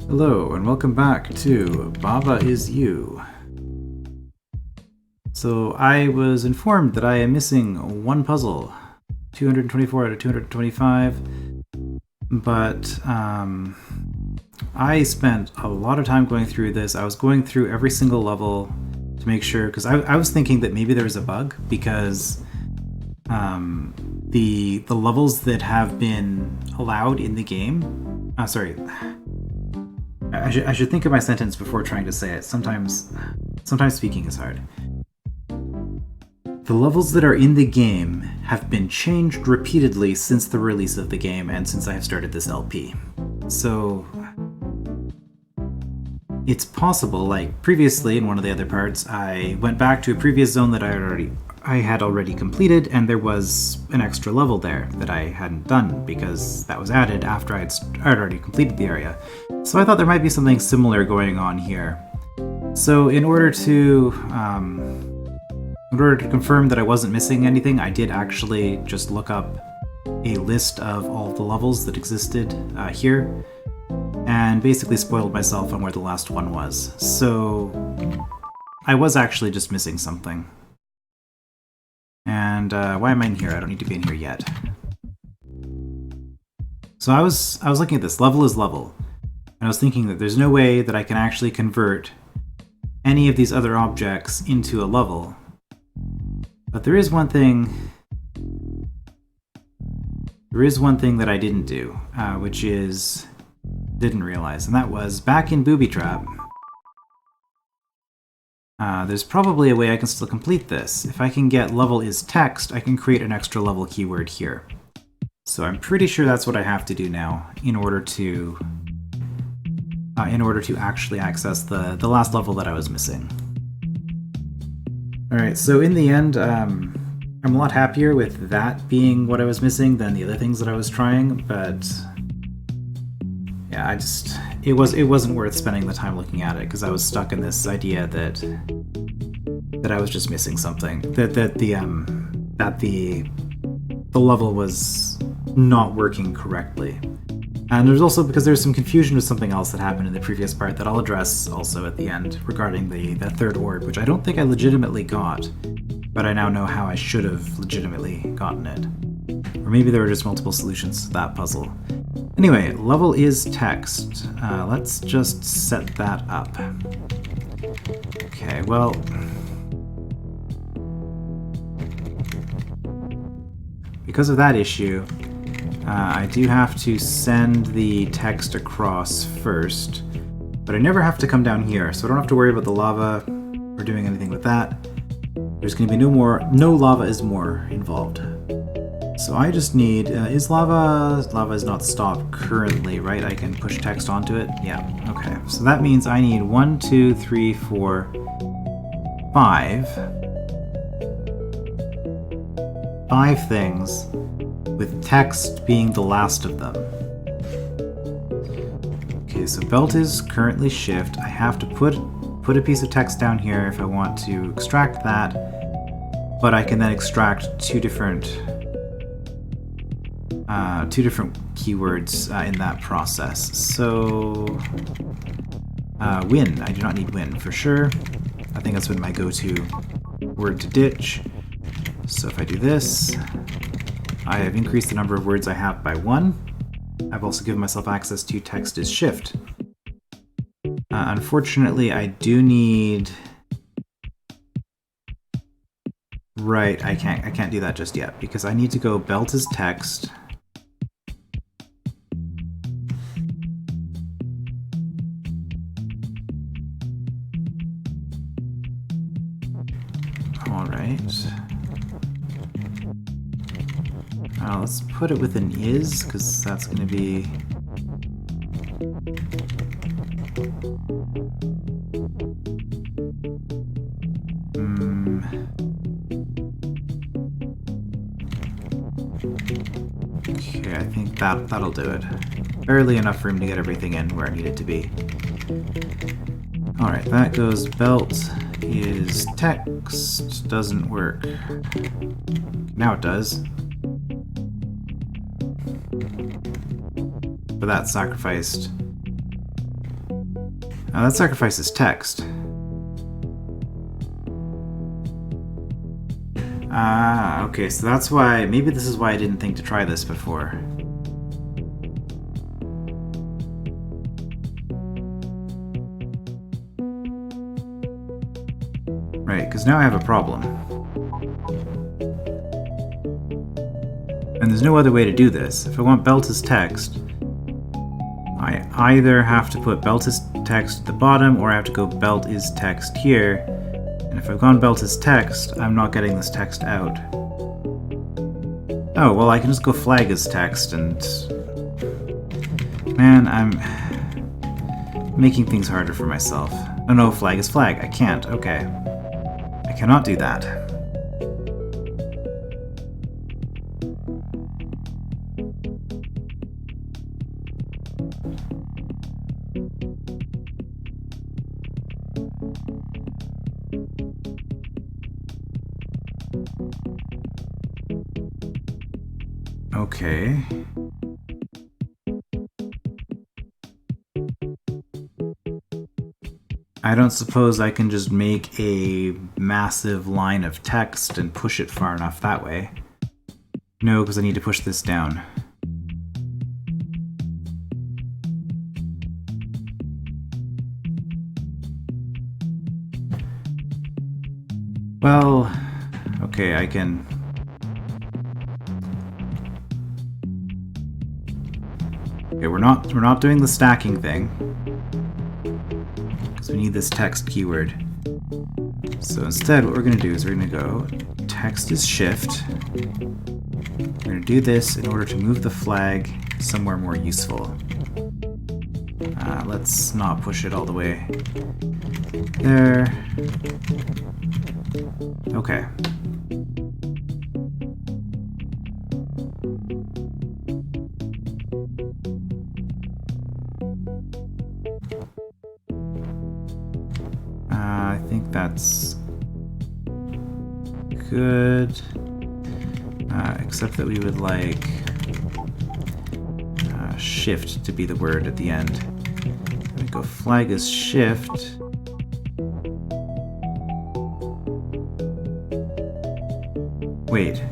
Hello, and welcome back to Baba Is You. So I was informed that I am missing one puzzle, 224 out of 225, but I spent a lot of time going through this. I was going through every single level to make sure, because I was thinking that maybe there was a bug, because the levels that have been allowed in the game, I should think of my sentence before trying to say it. Sometimes speaking is hard. The levels that are in the game have been changed repeatedly since the release of the game and since I have started this LP. So it's possible, like previously in one of the other parts, I went back to a previous zone that I had already completed, and there was an extra level there that I hadn't done because that was added after I'd already completed the area. So I thought there might be something similar going on here. So in order to confirm that I wasn't missing anything, I did actually just look up a list of all the levels that existed here, and basically spoiled myself on where the last one was. So I was actually just missing something. And why am I in here? I don't need to be in here yet. So I was looking at this. Level is level. And I was thinking that there's no way that I can actually convert any of these other objects into a level. But there is one thing that I didn't do, which is didn't realize, and that was back in Booby Trap. There's probably a way I can still complete this. If I can get level is text, I can create an extra level keyword here. So I'm pretty sure that's what I have to do now in order to actually access the last level that I was missing. Alright, so in the end, I'm a lot happier with that being what I was missing than the other things that I was trying, but yeah, it wasn't worth spending the time looking at it, because I was stuck in this idea that I was just missing something, that the level was not working correctly. And there's also because there's some confusion with something else that happened in the previous part that I'll address also at the end regarding that third orb, which I don't think I legitimately got, but I now know how I should have legitimately gotten it. Or maybe there were just multiple solutions to that puzzle. Anyway, level is text. Let's just set that up. Okay, well, because of that issue, I do have to send the text across first, but I never have to come down here, so I don't have to worry about the lava or doing anything with that. There's going to be no lava is more involved. So I just need, lava is not stopped currently, right? I can push text onto it? Yeah, okay. So that means I need 1, 2, 3, 4, 5 things, with text being the last of them. Okay, so belt is currently shift. I have to put a piece of text down here if I want to extract that, but I can then extract two different keywords in that process. So win, I do not need win for sure. I think that's been my go-to word to ditch. So if I do this, I have increased the number of words I have by 1. I've also given myself access to text is shift. Unfortunately, I do need... Right, I can't do that just yet, because I need to go belt is text. Alright. Let's put it with an is, because that's going to be... Okay, I think that'll do it. Barely enough room to get everything in where I need it to be. Alright, that goes belt is text. Doesn't work. Now it does. But that sacrificed That sacrifices text. Ah, okay, so that's why... Maybe this is why I didn't think to try this before. Right, because now I have a problem. And there's no other way to do this. If I want belt as text, I either have to put belt as text at the bottom, or I have to go belt is text here. And if I've gone belt as text, I'm not getting this text out. Oh, well, I can just go flag as text and... Man, I'm making things harder for myself. Oh no, flag is flag. I can't. Okay. I cannot do that. Okay. I don't suppose I can just make a massive line of text and push it far enough that way. No, because I need to push this down. Well, okay, I can... Okay, we're not doing the stacking thing. Because we need this text keyword. So instead what we're gonna do is we're gonna go text is shift. We're gonna do this in order to move the flag somewhere more useful. Let's not push it all the way there. Okay. I think that's good, except that we would like shift to be the word at the end. We go flag as shift. Wait.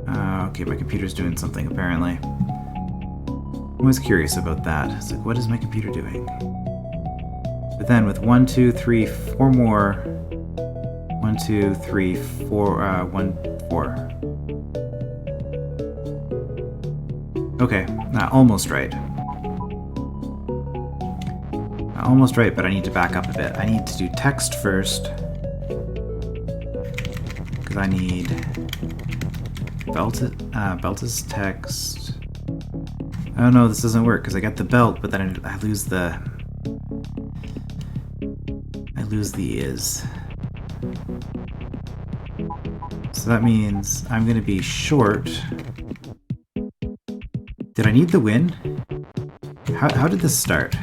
Okay, my computer's doing something apparently. I'm always curious about that. It's like, what is my computer doing? But then with 1, 2, 3, 4 more. 1, 2, 3, 4, 1, 4. Okay, almost right. Almost right, but I need to back up a bit. I need to do text first. Because I need belt is text. Oh no, this doesn't work because I get the belt, but then I lose the is. So that means I'm going to be short. Did I need the win? How did this start?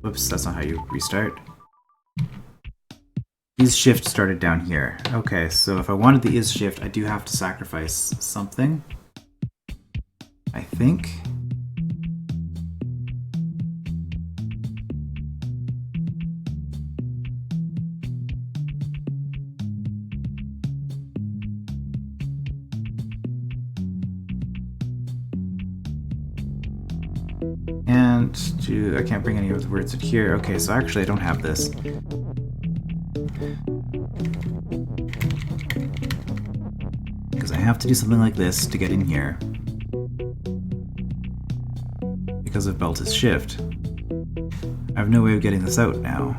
Whoops, that's not how you restart. Is shift started down here. Okay, so if I wanted the is shift, I do have to sacrifice something. I think. And I can't bring any of the words in here. Okay, so actually I don't have this. Because I have to do something like this to get in here. Because of belt is shift. I have no way of getting this out now.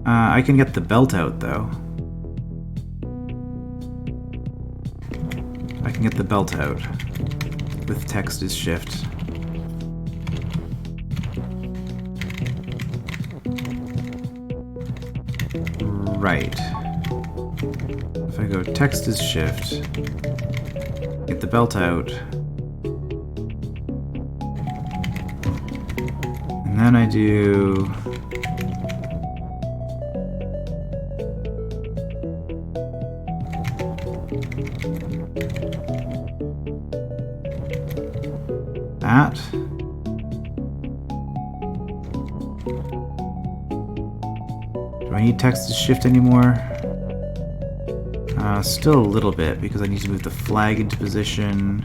I can get the belt out, though. I can get the belt out with text is shift. Right. If I go text is shift, get the belt out, and then I do That. Do I need text to shift anymore? Still a little bit, because I need to move the flag into position.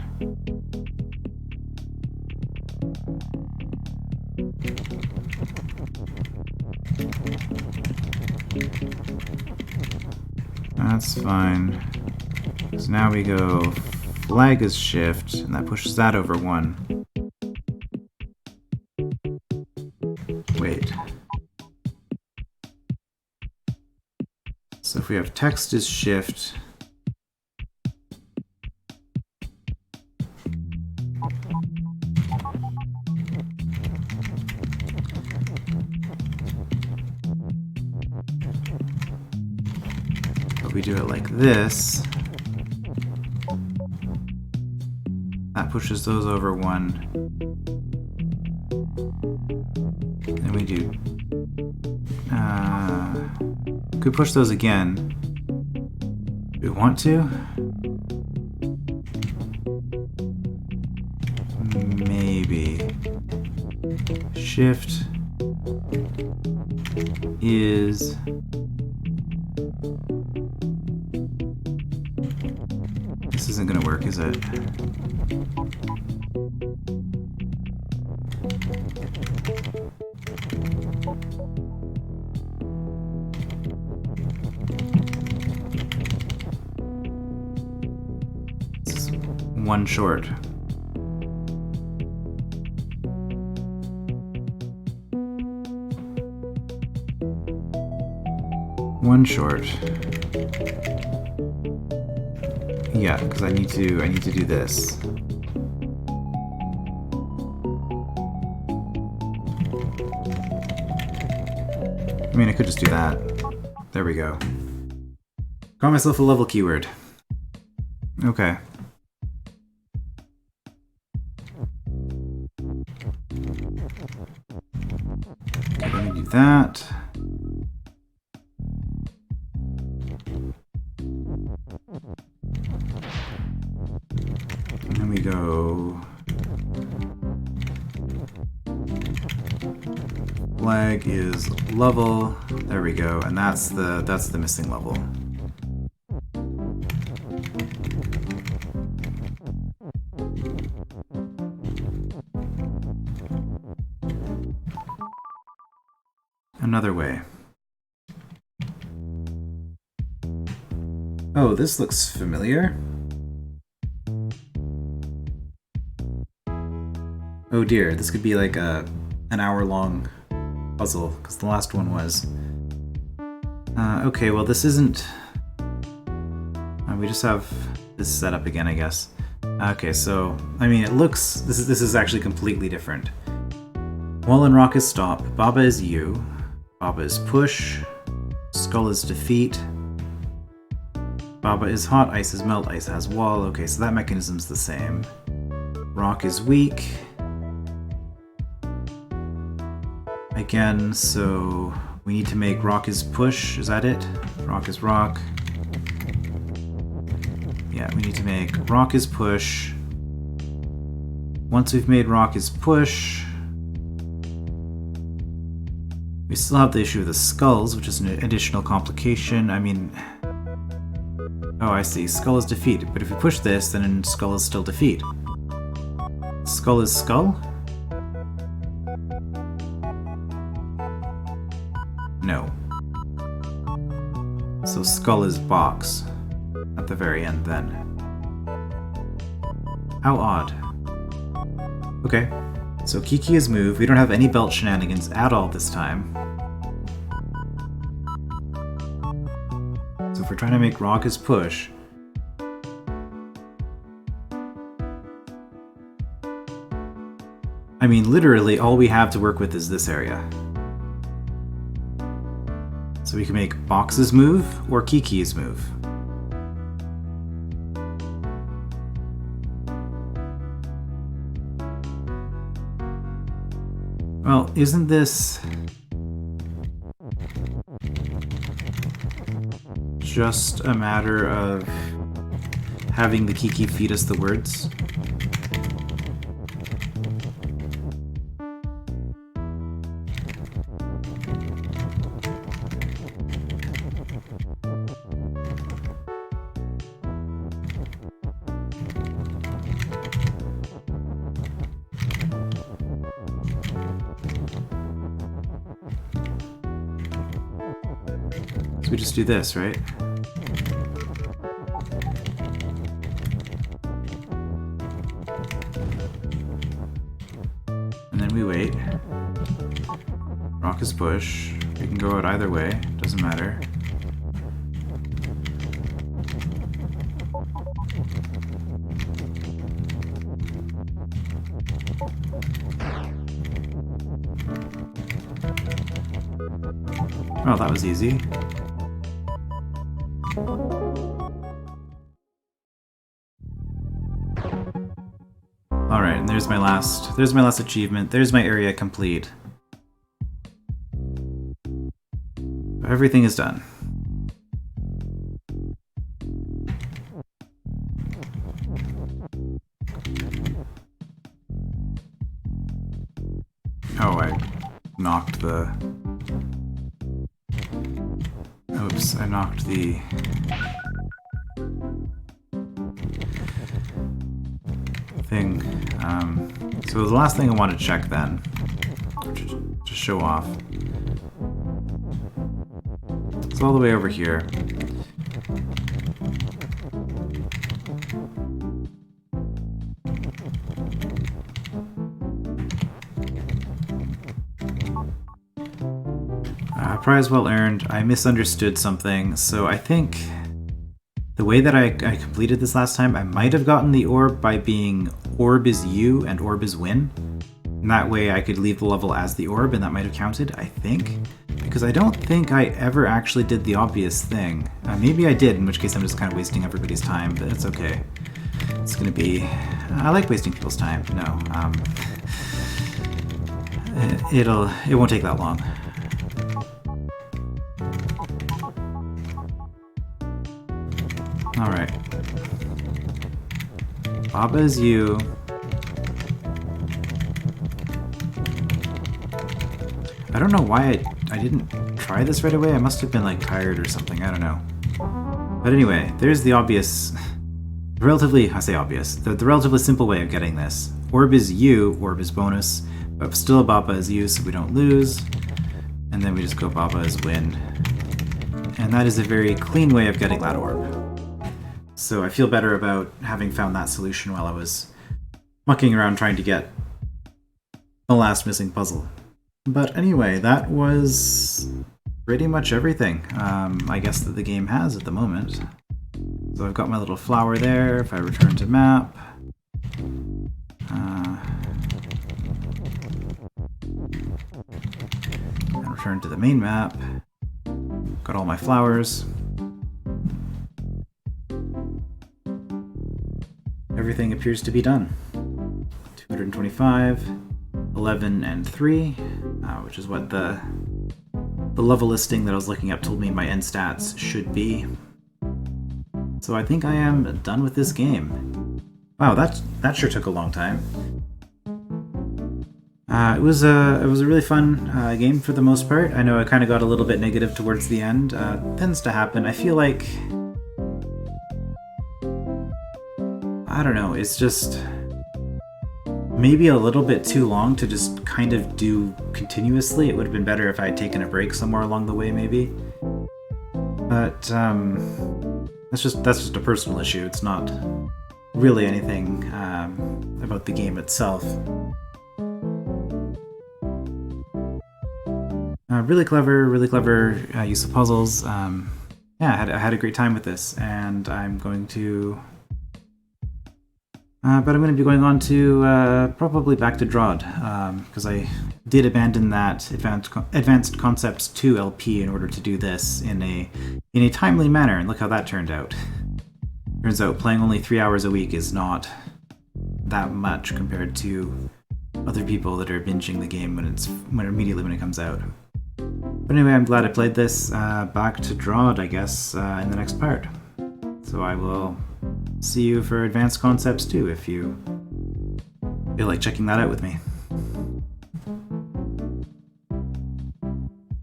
That's fine. So now we go flag is shift, and that pushes that over 1. Wait. So if we have text is shift, but we do it like this, that pushes those over 1. And we do could push those again. Do we want to? Maybe. Shift is this isn't gonna work, is it? One short. One short. Yeah, because I need to do this. I mean, I could just do that. There we go. Got myself a level keyword. Okay. Let me do that. And then we go flag is level. There we go, and that's the missing level. Another way. Oh, this looks familiar. Oh dear, this could be like an hour-long puzzle, because the last one was. Okay, well this isn't. We just have this set up again, I guess. Okay, so I mean, it looks. This is actually completely different. Wall and rock is stop. Baba is U. Baba is push. Skull is defeat. Baba is hot. Ice is melt. Ice has wall. Okay, so that mechanism's the same. Rock is weak. Again, so we need to make rock is push. Is that it? Rock is rock. Yeah, we need to make rock is push. Once we've made rock is push, we still have the issue of the skulls, which is an additional complication. I mean, oh, I see. Skull is defeat. But if we push this, then skull is still defeat. Skull is skull? No. So skull is box at the very end then. How odd. Okay. So Kiki is move. We don't have any belt shenanigans at all this time. So if we're trying to make rock is push, I mean, literally all we have to work with is this area. So we can make boxes move or Kiki's move. Well, isn't this just a matter of having the Kiki feed us the words. So we just do this, right? And then we wait. Rock is push. We can go out either way, doesn't matter. Oh, that was easy. Alright, and there's my last achievement. There's my area complete. Everything is done. Oh, I knocked the... Oops, I knocked the... thing. So the last thing I want to check then, to show off. It's all the way over here. Prize well earned. I misunderstood something, so I think the way that I completed this last time, I might have gotten the orb by being orb is you and orb is win. And that way I could leave the level as the orb and that might have counted, I think. Because I don't think I ever actually did the obvious thing. Maybe I did, in which case I'm just kind of wasting everybody's time, but it's okay. It's gonna be... I like wasting people's time. No. It won't take that long. Alright. Baba is you. I don't know why I didn't try this right away. I must have been like tired or something. I don't know. But anyway, there's the obvious... Relatively... I say obvious. The relatively simple way of getting this. Orb is you, orb is bonus. But still Baba is you so we don't lose. And then we just go Baba is win. And that is a very clean way of getting that orb. So I feel better about having found that solution while I was mucking around trying to get the last missing puzzle. But anyway, that was pretty much everything I guess that the game has at the moment. So I've got my little flower there. If I return to map, and return to the main map, got all my flowers. Everything appears to be done. 225, 11, and 3, which is what the level listing that I was looking up told me my end stats should be. So I think I am done with this game. Wow, that sure took a long time. It was a really fun game for the most part. I know I kind of got a little bit negative towards the end. Tends to happen. I feel like... I don't know, it's just maybe a little bit too long to just kind of do continuously. It would have been better if I had taken a break somewhere along the way, maybe. But that's just a personal issue. It's not really anything about the game itself. Really clever use of puzzles. Yeah, I had a great time with this, and I'm going to... but I'm going to be going on to probably back to Drod, because I did abandon that Advanced Concepts 2 LP in order to do this in a timely manner, and look how that turned out. Turns out playing only 3 hours a week is not that much compared to other people that are binging the game immediately when it comes out. But anyway, I'm glad I played this. Back to Drod, I guess, in the next part. So I will see you for Advanced Concepts 2 if you feel like checking that out with me.